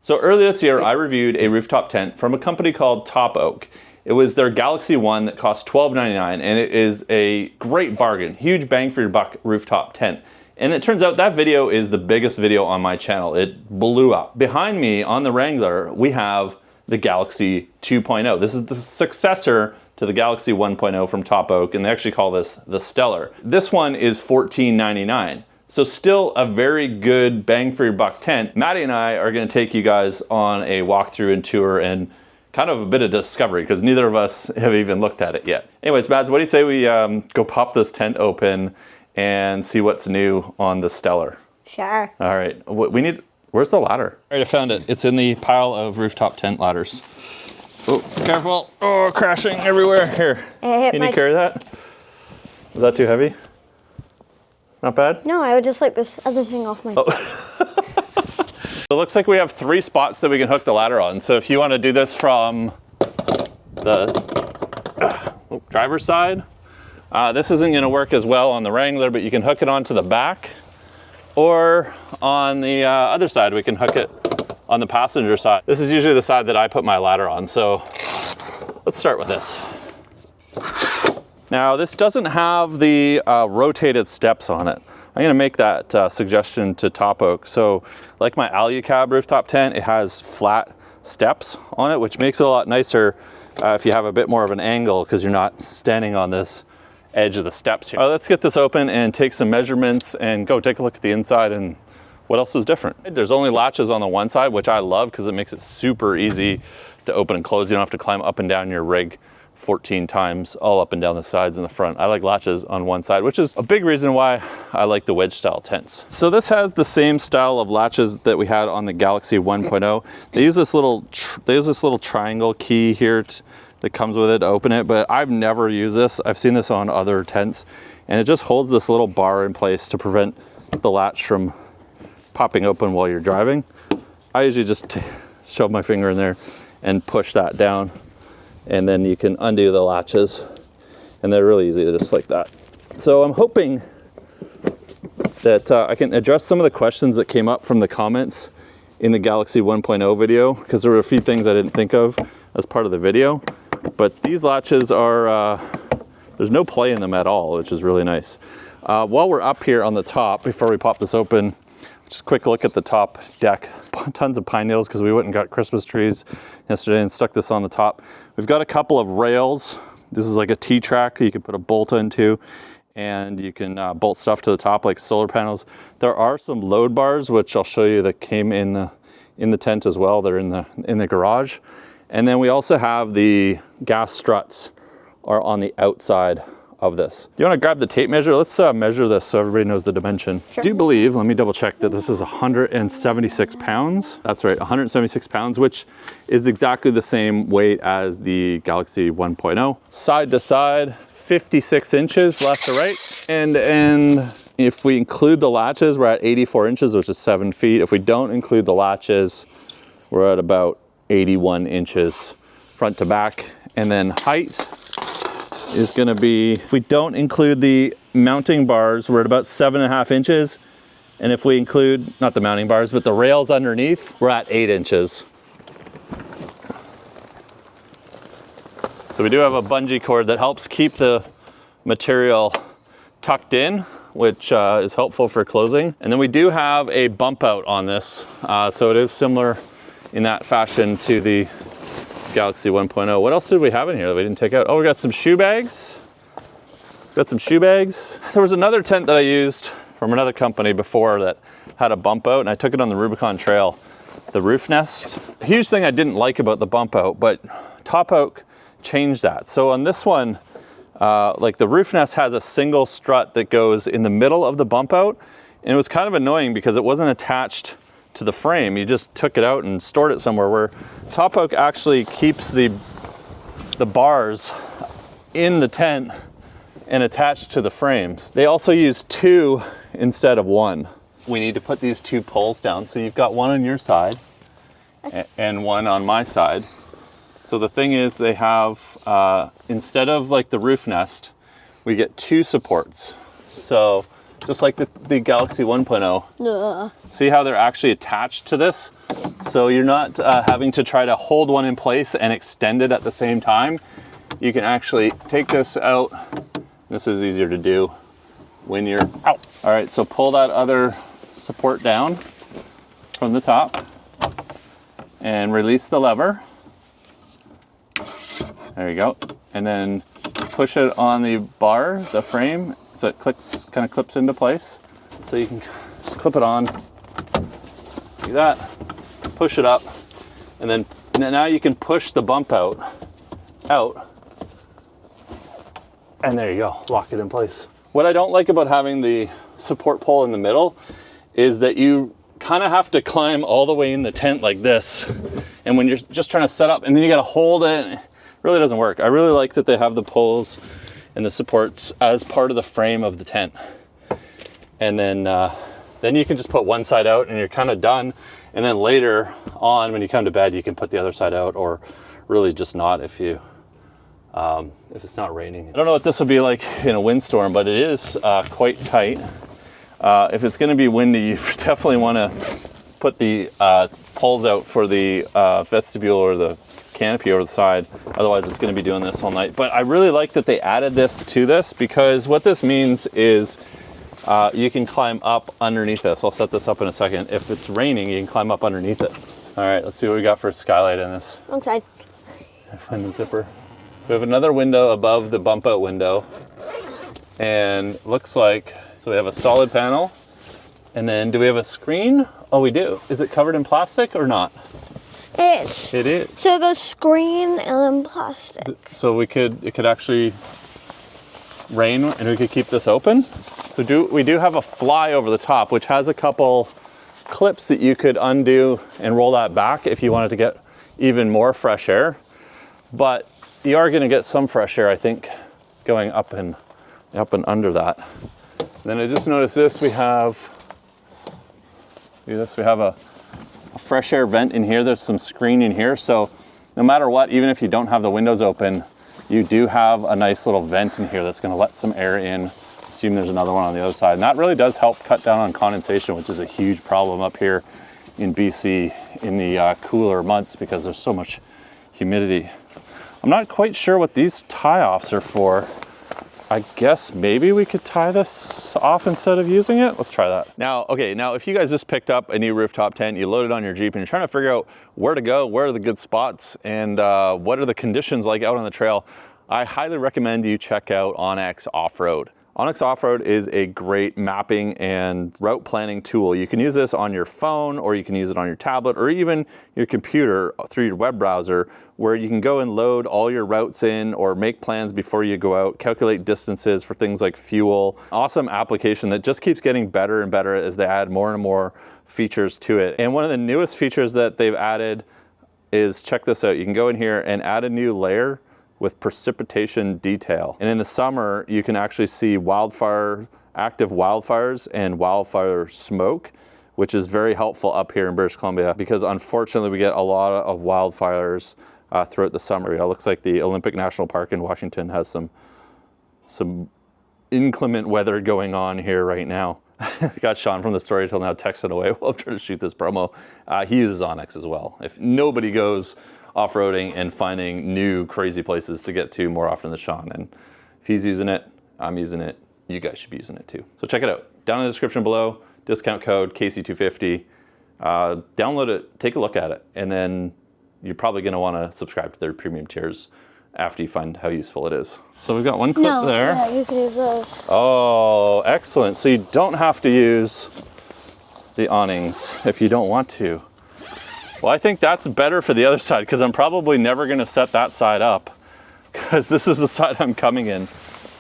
So earlier this year, I reviewed a rooftop tent from a company called Top Oak. It was their Galaxy One that cost $12.99, and it is a great bargain, huge bang for your buck rooftop tent. And it turns out that video is the biggest video on my channel. It blew up. Behind me on the Wrangler, we have the Galaxy 2.0. This is the successor to the Galaxy 1.0 from Top Oak, and they actually call this the Stellar. This one is $14.99. So still a very good bang for your buck tent. Maddie and I are gonna take you guys on a walkthrough and tour and kind of a bit of discovery because neither of us have even looked at it yet. Anyways, Mads, what do you say we go pop this tent open and see what's new on the Stellar? Sure. All right, where's the ladder? All right, I found it. It's in the pile of rooftop tent ladders. Oh, careful. Oh, crashing everywhere. Here, can you carry that? Is that too heavy? Not bad? No, I would just like this other thing off my foot. It looks like we have 3 spots that we can hook the ladder on. So if you want to do this from the driver's side, this isn't going to work as well on the Wrangler, but you can hook it onto the back. Or on the other side, we can hook it on the passenger side. This is usually the side that I put my ladder on. So let's start with this. Now this doesn't have the rotated steps on it. I'm gonna make that suggestion to Top Oak. So like my Alucab rooftop tent, it has flat steps on it, which makes it a lot nicer if you have a bit more of an angle because you're not standing on this edge of the steps here. Let's get this open and take some measurements and go take a look at the inside and what else is different. There's only latches on the one side, which I love because it makes it super easy to open and close. You don't have to climb up and down your rig 14 times all up and down the sides and the front. I like latches on one side, which is a big reason why I like the wedge style tents. So this has the same style of latches that we had on the Galaxy 1.0. They use this little triangle key here that comes with it to open it, but I've never used this. I've seen this on other tents, and it just holds this little bar in place to prevent the latch from popping open while you're driving. I usually just shove my finger in there and push that down, and then you can undo the latches, and they're really easy, just like that. So I'm hoping that I can address some of the questions that came up from the comments in the Galaxy 1.0 video, because there were a few things I didn't think of as part of the video. But these latches are, there's no play in them at all, which is really nice. While we're up here on the top, before we pop this open, just a quick look at the top deck. Tons of pine needles because we went and got Christmas trees yesterday and stuck this on the top. We've got a couple of rails. This is like a T-track you can put a bolt into, and you can bolt stuff to the top like solar panels. There are some load bars, which I'll show you, that came in the tent as well. They're in the garage. And then we also have the gas struts are on the outside of this. You want to grab the tape measure? Let's measure this so everybody knows the dimension. Sure. I do believe, let me double check, that this is 176 pounds. That's right, 176 pounds, which is exactly the same weight as the Galaxy 1.0. Side to side, 56 inches left to right. And if we include the latches, we're at 84 inches, which is 7 feet. If we don't include the latches, we're at about 81 inches front to back. And then height is gonna be, if we don't include the mounting bars, we're at about 7.5 inches. And if we include, not the mounting bars, but the rails underneath, we're at 8 inches. So we do have a bungee cord that helps keep the material tucked in, which is helpful for closing. And then we do have a bump out on this. So it is similar in that fashion to the Galaxy 1.0. What else did we have in here that we didn't take out? Oh, we got some shoe bags. Got some shoe bags. There was another tent that I used from another company before that had a bump out, and I took it on the Rubicon Trail, the roof nest. A huge thing I didn't like about the bump out, but Top Oak changed that. So on this one, like the roof nest has a single strut that goes in the middle of the bump out, and it was kind of annoying because it wasn't attached to the frame. You just took it out and stored it somewhere, where Top Oak actually keeps the bars in the tent and attached to the frames. They also use 2 instead of 1. We need to put these 2 poles down. So you've got one on your side and one on my side. So the thing is, they have, instead of like the roof nest, we get 2 supports. So just like the Galaxy 1.0. Ugh. See how they're actually attached to this? So you're not having to try to hold one in place and extend it at the same time. You can actually take this out. This is easier to do when you're out. All right, so pull that other support down from the top and release the lever. There you go. And then push it on the bar, the frame, so it kind of clips into place. So you can just clip it on, like that, push it up, and then now you can push the bump out, and there you go, lock it in place. What I don't like about having the support pole in the middle is that you kind of have to climb all the way in the tent like this. And when you're just trying to set up and then you got to hold it, it really doesn't work. I really like that they have the poles and the supports as part of the frame of the tent. And then you can just put one side out and you're kind of done. And then later on, when you come to bed, you can put the other side out, or really just not if it's not raining. I don't know what this will be like in a windstorm, but it is quite tight. If it's going to be windy, you definitely want to put the poles out for the vestibule or the canopy over the side. Otherwise, it's going to be doing this all night. But I really like that they added this to this, because what this means is you can climb up underneath this. I'll set this up in a second. If it's raining, you can climb up underneath it. All right, let's see what we got for a skylight in this. Wrong side. Find the zipper. We have another window above the bump out window, and looks like, so we have a solid panel, and then do we have a screen? Oh, we do. Is it covered in plastic or not? It is. It is. So it goes screen and then plastic. So it could actually rain and we could keep this open. So we do have a fly over the top, which has a couple clips that you could undo and roll that back if you wanted to get even more fresh air. But you are going to get some fresh air, I think, going up and under that. And then I just noticed this. We have a fresh air vent in here. There's some screen in here. So no matter what, even if you don't have the windows open, you do have a nice little vent in here that's going to let some air in. Assume there's another one on the other side. And that really does help cut down on condensation, which is a huge problem up here in BC in the cooler months because there's so much humidity. I'm not quite sure what these tie-offs are for. I guess maybe we could tie this off instead of using it. Let's try that. Now, if you guys just picked up a new rooftop tent, you load it on your Jeep and you're trying to figure out where to go, where are the good spots, and what are the conditions like out on the trail, I highly recommend you check out OnX Offroad. OnX Offroad is a great mapping and route planning tool. You can use this on your phone, or you can use it on your tablet, or even your computer through your web browser, where you can go and load all your routes in or make plans before you go out, calculate distances for things like fuel. Awesome application that just keeps getting better and better as they add more and more features to it. And one of the newest features that they've added is, check this out, you can go in here and add a new layer with precipitation detail. And in the summer, you can actually see active wildfires and wildfire smoke, which is very helpful up here in British Columbia, because unfortunately we get a lot of wildfires throughout the summer. It looks like the Olympic National Park in Washington has some inclement weather going on here right now. I got Sean from the Story Till Now texting away while I'm trying to shoot this promo. He uses OnX as well. If nobody goes off-roading and finding new crazy places to get to more often than Sean, and if he's using it, I'm using it, you guys should be using it too. So check it out. Down in the description below, discount code KC250. Download it, take a look at it, and then you're probably going to want to subscribe to their premium tiers after you find how useful it is. So we've got one clip there. Yeah, you can use those. Oh, excellent. So you don't have to use the awnings if you don't want to. Well, I think that's better for the other side, because I'm probably never going to set that side up, because this is the side I'm coming in.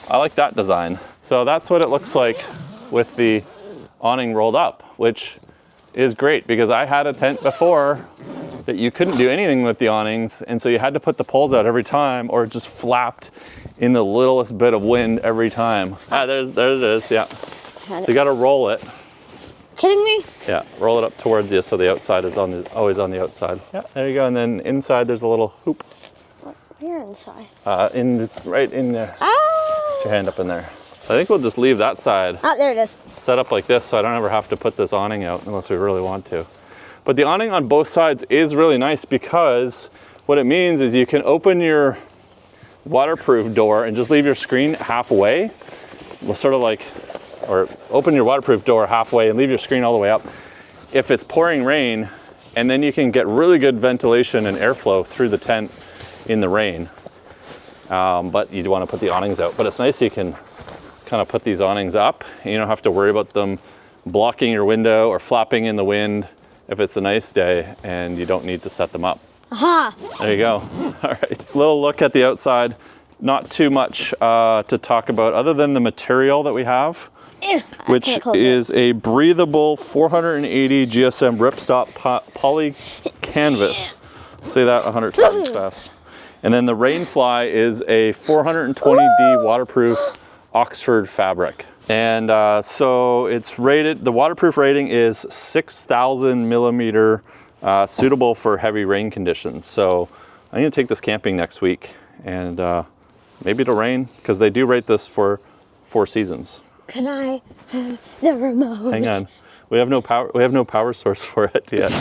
I like that design. So that's what it looks like with the awning rolled up, which is great, because I had a tent before that you couldn't do anything with the awnings, and so you had to put the poles out every time, or it just flapped in the littlest bit of wind every time. There it is, yeah. So you got to roll it. Kidding me? Yeah, roll it up towards you so the outside is always on the outside. Yeah, there you go. And then inside there's a little hoop. Where inside? Right in there. Ah! Put your hand up in there. I think we'll just leave that side Oh, there it is. set up like this so I don't ever have to put this awning out unless we really want to. But the awning on both sides is really nice because what it means is you can open your waterproof door and just leave your screen halfway. Well, sort of like, or open your waterproof door halfway and leave your screen all the way up if it's pouring rain, and then you can get really good ventilation and airflow through the tent in the rain. But you do want to put the awnings out. But it's nice you can kind of put these awnings up and you don't have to worry about them blocking your window or flapping in the wind if it's a nice day and you don't need to set them up. Aha! There you go. All right, little look at the outside. Not too much to talk about other than the material that we have, which is a breathable 480 GSM ripstop poly canvas. Say that 100 times fast. And then the Rainfly is a 420D waterproof Oxford fabric. And so it's rated, the waterproof rating is 6,000 millimeter, suitable for heavy rain conditions. So I'm gonna take this camping next week and maybe it'll rain because they do rate this for 4 seasons. Can I have the remote? Hang on. We have no power. We have no power source for it yet.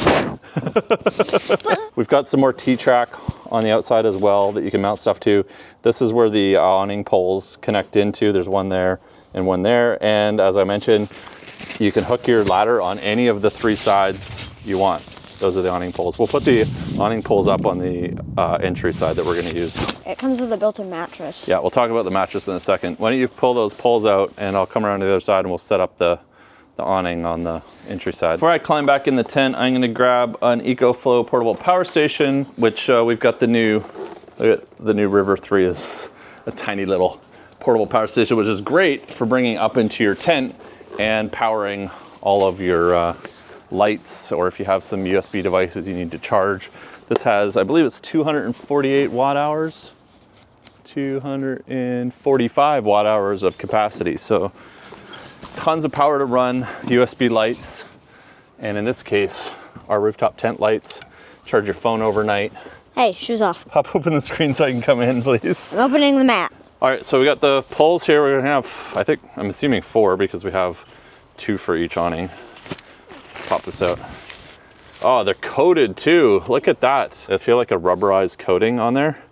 We've got some more T-track on the outside as well that you can mount stuff to. This is where the awning poles connect into. There's one there and one there. And as I mentioned, you can hook your ladder on any of the 3 sides you want. Those are the awning poles. We'll put the awning poles up on the entry side that we're going to use. It comes with a built-in mattress. Yeah, we'll talk about the mattress in a second. Why don't you pull those poles out and I'll come around to the other side and we'll set up the awning on the entry side. Before I climb back in the tent, I'm going to grab an EcoFlow portable power station, which we've got the new River 3 is a tiny little portable power station, which is great for bringing up into your tent and powering all of your lights, or if you have some USB devices you need to charge. This has, I believe it's 248 watt hours, 245 watt hours of capacity. So tons of power to run USB lights. And in this case, our rooftop tent lights, charge your phone overnight. Hey, shoes off. Pop open the screen so I can come in, please. I'm opening the mat. All right, so we got the poles here. We're gonna have, I'm assuming 4 because we have 2 for each awning. Pop this out. Oh, they're coated too. Look at that. I feel like a rubberized coating on there.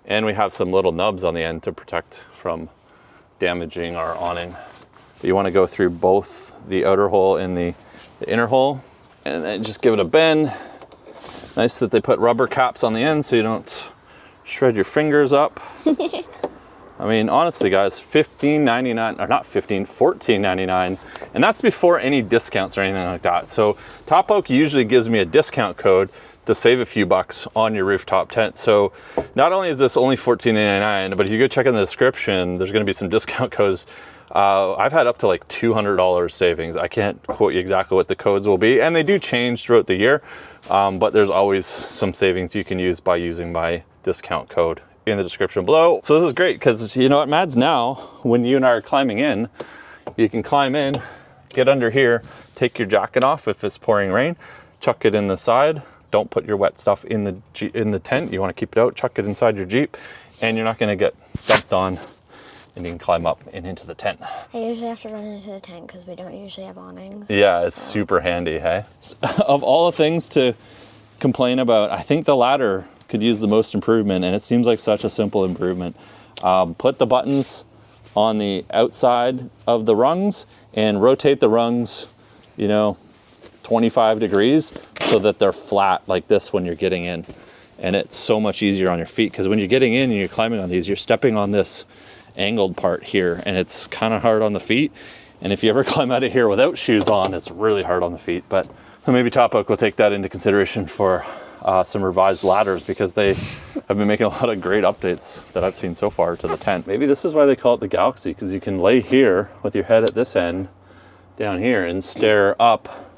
And we have some little nubs on the end to protect from damaging our awning. You want to go through both the outer hole and the inner hole and then just give it a bend. Nice that they put rubber caps on the end so you don't shred your fingers up. I mean, honestly guys, $15.99, or not 15, $14.99. And that's before any discounts or anything like that. So Top Oak usually gives me a discount code to save a few bucks on your rooftop tent. So not only is this only $14.99, but if you go check in the description, there's gonna be some discount codes. I've had up to like $200 savings. I can't quote you exactly what the codes will be, and they do change throughout the year, but there's always some savings you can use by using my discount code in the description below. So this is great because you know what, Mads, now when you and I are climbing in, you can climb in, get under here, take your jacket off if it's pouring rain, chuck it in the side. Don't put your wet stuff in the tent. You want to keep it out, chuck it inside your Jeep, and you're not going to get dumped on, and you can climb up and into the tent. I usually have to run into the tent because we don't usually have awnings. Yeah, it's super handy, hey? Of all the things to complain about, I think the ladder could use the most improvement, and it seems like such a simple improvement. Put the buttons on the outside of the rungs and rotate the rungs, 25 degrees so that they're flat like this when you're getting in. And it's so much easier on your feet because when you're getting in and you're climbing on these, you're stepping on this angled part here and it's kind of hard on the feet. And if you ever climb out of here without shoes on, it's really hard on the feet. But maybe Top Oak will take that into consideration for some revised ladders because they have been making a lot of great updates that I've seen so far to the tent. Maybe this is why they call it the Galaxy, because you can lay here with your head at this end down here and stare up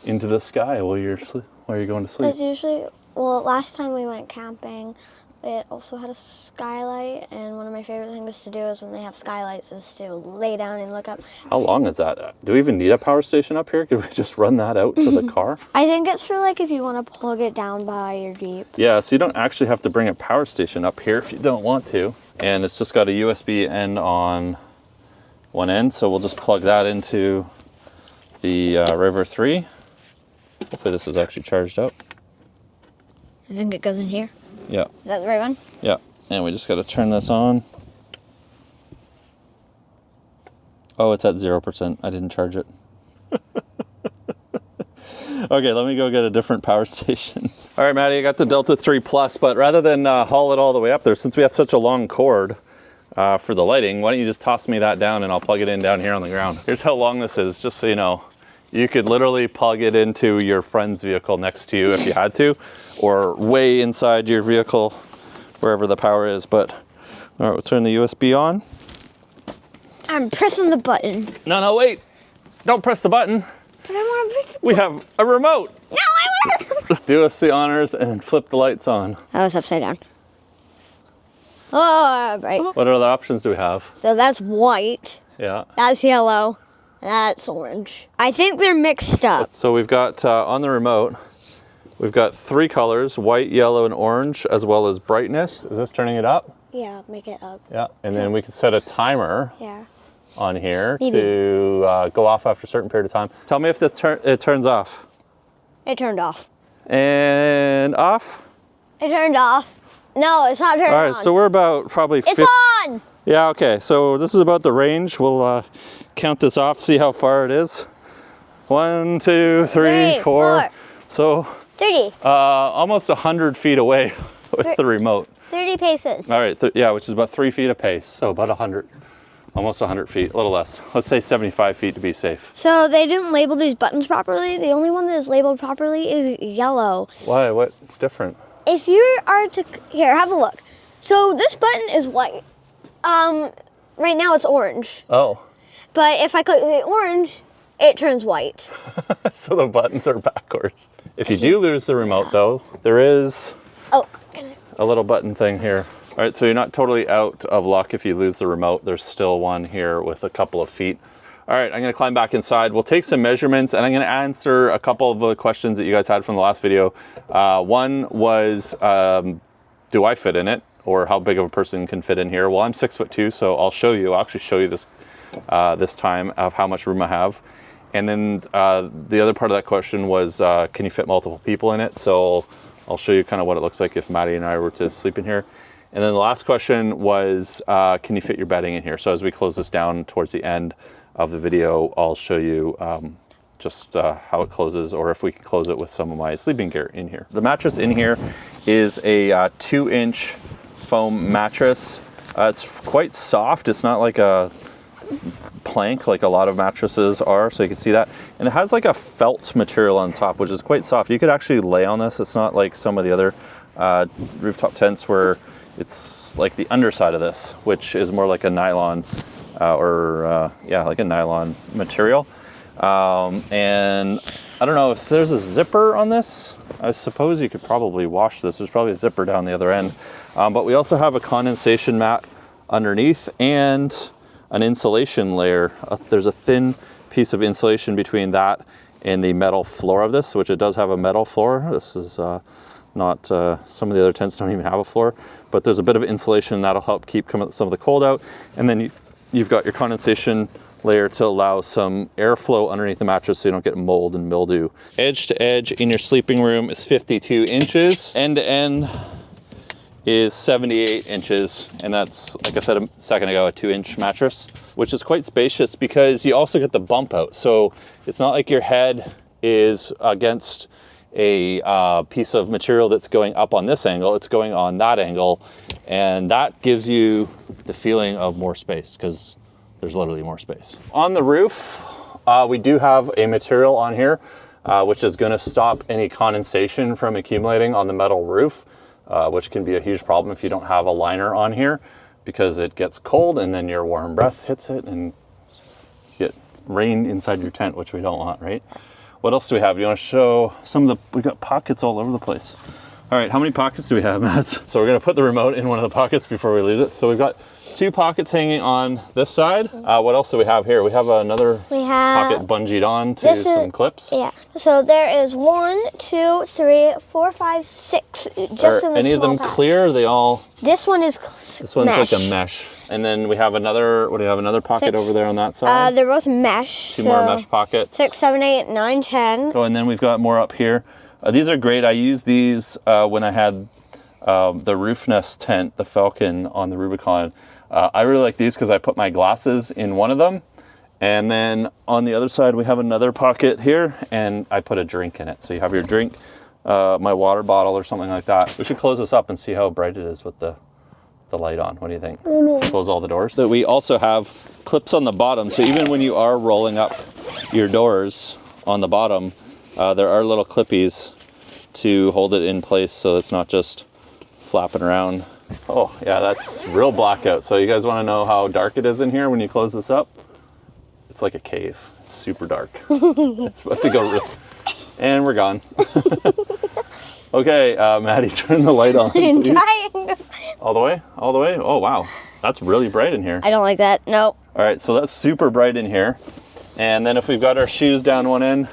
into the sky while you're going to sleep. It's usually, well, last time we went camping, it also had a skylight, and one of my favorite things to do is when they have skylights is to lay down and look up. How long is that? Do we even need a power station up here? Could we just run that out to the car? I think it's for like if you want to plug it down by your Jeep. Yeah, so you don't actually have to bring a power station up here if you don't want to. And it's just got a USB end on one end. So we'll just plug that into the River 3. Hopefully this is actually charged up. I think it goes in here. Yeah. Is that the right one? Yeah. And we just got to turn this on. Oh, it's at 0%. I didn't charge it. Okay, let me go get a different power station. All right, Maddie, I got the Delta 3 Plus, but rather than haul it all the way up there, since we have such a long cord for the lighting, why don't you just toss me that down and I'll plug it in down here on the ground. Here's how long this is, just so you know. You could literally plug it into your friend's vehicle next to you if you had to, or way inside your vehicle, wherever the power is. But all right, we'll turn the USB on. I'm pressing the button. No, wait. Don't press the button. But I want to press the We have a remote. No, I want to press the button. Do us the honors and flip the lights on. Oh, it's upside down. Oh, right. What other options do we have? So that's white. Yeah. That's yellow. That's orange. I think they're mixed up. So we've got on the remote, we've got 3 colors, white, yellow, and orange, as well as brightness. Is this turning it up? Yeah, make it up. Yeah. And then we can set a timer Yeah. on here Maybe. to go off after a certain period of time. Tell me if it turns off. It turned off. And off. It turned off. No, it's not turned on. All right, so we're about probably It's on! Yeah, okay, so this is about the range. We'll count this off, see how far it is. 1, 2, 3, 4. 4. So 30. almost 100 feet away with the remote. 30 paces. All right, yeah, which is about 3 feet apace. So about 100, almost 100 feet, a little less. Let's say 75 feet to be safe. So they didn't label these buttons properly. The only one that is labeled properly is yellow. Why? What's different? If you are to, here, have a look. So this button is white. Right now it's orange. Oh. But if I click the orange, it turns white. So the buttons are backwards. If you do lose the remote though, there is a little button thing here. All right, so you're not totally out of luck if you lose the remote. There's still one here with a couple of feet. All right, I'm gonna climb back inside. We'll take some measurements and I'm gonna answer a couple of the questions that you guys had from the last video. One was, do I fit in it? Or how big of a person can fit in here? Well, I'm 6'2", so I'll actually show you this this time of how much room I have. And then the other part of that question was, can you fit multiple people in it? So I'll show you kind of what it looks like if Maddie and I were to sleep in here. And then the last question was, can you fit your bedding in here? So as we close this down towards the end of the video, I'll show you just how it closes, or if we can close it with some of my sleeping gear in here. The mattress in here is a 2-inch foam mattress. It's quite soft. It's not like a plank like a lot of mattresses are, so you can see that. And it has like a felt material on top, which is quite soft. You could actually lay on this. It's not like some of the other rooftop tents where it's like the underside of this, which is more like a nylon like a nylon material. And I don't know if there's a zipper on this. I suppose you could probably wash this. There's probably a zipper down the other end. But we also have a condensation mat underneath and an insulation layer. There's a thin piece of insulation between that and the metal floor of this, which it does have a metal floor. This is not, some of the other tents don't even have a floor, but there's a bit of insulation that'll help keep some of the cold out. And then you've got your condensation layer to allow some airflow underneath the mattress so you don't get mold and mildew. Edge to edge in your sleeping room is 52 inches. End to end is 78 inches. And that's, like I said a second ago, a 2-inch mattress, which is quite spacious because you also get the bump out. So it's not like your head is against a piece of material that's going up on this angle, it's going on that angle. And that gives you the feeling of more space because there's literally more space. On the roof, we do have a material on here, which is gonna stop any condensation from accumulating on the metal roof, which can be a huge problem if you don't have a liner on here because it gets cold and then your warm breath hits it and you get rain inside your tent, which we don't want, right? What else do we have? Do you wanna show some of we got pockets all over the place. All right, how many pockets do we have, Matt? So we're gonna put the remote in one of the pockets before we leave it. So we've got 2 pockets hanging on this side. What else do we have here? We have another pocket bungeed on to some clips. Yeah, so there is 1, 2, 3, 4, 5, 6, just in the any of them pack. clear? Are they all? This one is This one's mesh. like a mesh. And then we have another, what do you have, another pocket 6. over there on that side? They're both mesh. 2 more mesh pockets. 6, 7, 8, 9, 10. Oh, and then we've got more up here. These are great. I used these when I had the roof nest tent, the Falcon on the Rubicon. I really like these because I put my glasses in one of them. And then on the other side, we have another pocket here, and I put a drink in it. So you have your drink, my water bottle or something like that. We should close this up and see how bright it is with the light on. What do you think? Close all the doors. So we also have clips on the bottom. So even when you are rolling up your doors on the bottom, there are little clippies to hold it in place so it's not just flapping around. Oh yeah, that's real blackout. So you guys want to know how dark it is in here when you close this up? It's like a cave. It's super dark. It's about to go real. And we're gone. Okay, Maddie, turn the light on, I'm please. trying. All the way? All the way? Oh wow, that's really bright in here. I don't like that. Nope. All right, so that's super bright in here. And then if we've got our shoes down one end,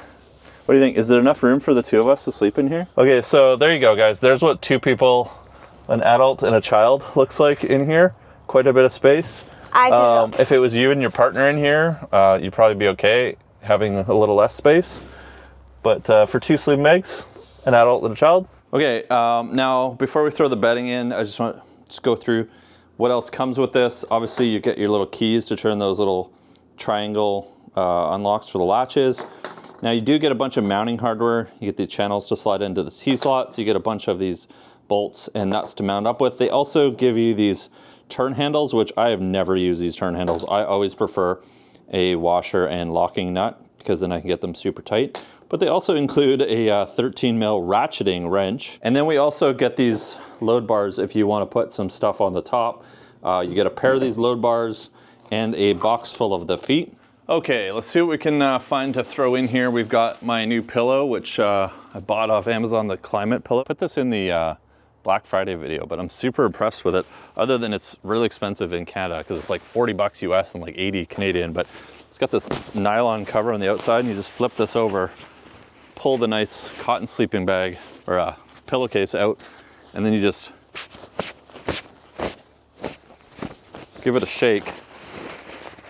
what do you think? Is there enough room for the 2 of us to sleep in here? Okay, so there you go, guys. There's what 2 people, an adult and a child, looks like in here. Quite a bit of space. If it was you and your partner in here, you'd probably be okay having a little less space. But for 2 sleeping bags, an adult and a child. Okay, now before we throw the bedding in, I just want to go through what else comes with this. Obviously, you get your little keys to turn those little triangle unlocks for the latches. Now you do get a bunch of mounting hardware. You get the channels to slide into the T-slots. You get a bunch of these bolts and nuts to mount up with. They also give you these turn handles, which I have never used these turn handles. I always prefer a washer and locking nut because then I can get them super tight. But they also include a 13 mil ratcheting wrench. And then we also get these load bars if you want to put some stuff on the top. You get a pair of these load bars and a box full of the feet. Okay, let's see what we can find to throw in here. We've got my new pillow, which I bought off Amazon, the climate pillow. Put this in the Black Friday video, but I'm super impressed with it, other than it's really expensive in Canada because it's like 40 bucks US and like 80 Canadian, but it's got this nylon cover on the outside and you just flip this over, pull the nice cotton sleeping bag or pillowcase out, and then you just give it a shake,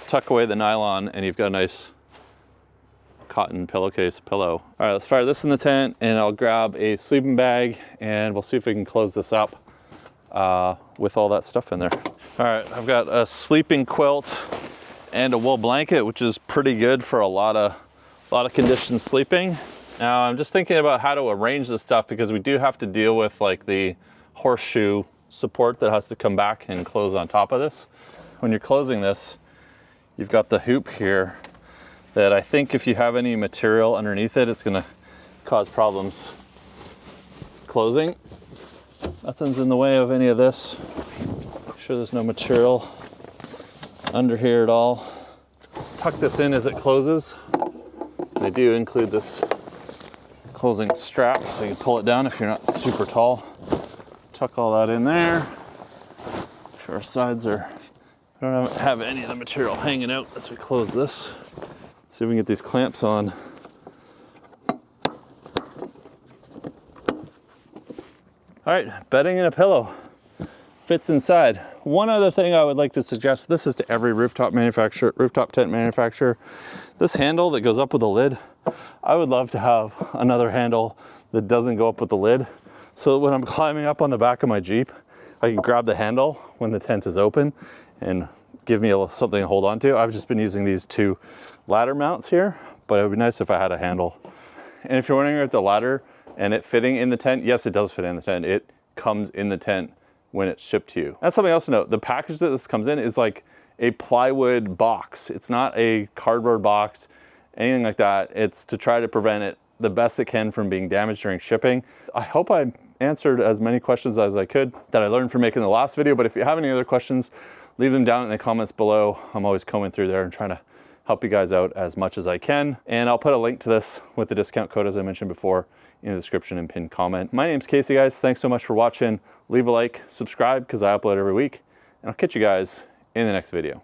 tuck away the nylon, and you've got a nice cotton pillowcase pillow. All right, let's fire this in the tent and I'll grab a sleeping bag and we'll see if we can close this up with all that stuff in there. All right, I've got a sleeping quilt and a wool blanket, which is pretty good for a lot of conditioned sleeping. Now I'm just thinking about how to arrange this stuff because we do have to deal with like the horseshoe support that has to come back and close on top of this. When you're closing this, you've got the hoop here that I think if you have any material underneath it, it's gonna cause problems closing. Nothing's in the way of any of this. Make sure there's no material under here at all. Tuck this in as it closes. They do include this closing strap so you can pull it down if you're not super tall. Tuck all that in there. Make sure our sides are, I don't have any of the material hanging out as we close this. See if we can get these clamps on. All right, bedding and a pillow. Fits inside. One other thing I would like to suggest, this is to every rooftop manufacturer, rooftop tent manufacturer. This handle that goes up with the lid, I would love to have another handle that doesn't go up with the lid. So that when I'm climbing up on the back of my Jeep, I can grab the handle when the tent is open and give me something to hold on to. I've just been using these 2 ladder mounts here, but it would be nice if I had a handle. And if you're wondering about the ladder and it fitting in the tent, yes, it does fit in the tent. It comes in the tent when it's shipped to you. That's something else to note. The package that this comes in is like a plywood box. It's not a cardboard box, anything like that. It's to try to prevent it the best it can from being damaged during shipping. I hope I answered as many questions as I could that I learned from making the last video, but if you have any other questions, leave them down in the comments below. I'm always combing through there and trying to help you guys out as much as I can. And I'll put a link to this with the discount code, as I mentioned before, in the description and pinned comment. My name's Casey, guys. Thanks so much for watching. Leave a like, subscribe, because I upload every week, and I'll catch you guys in the next video.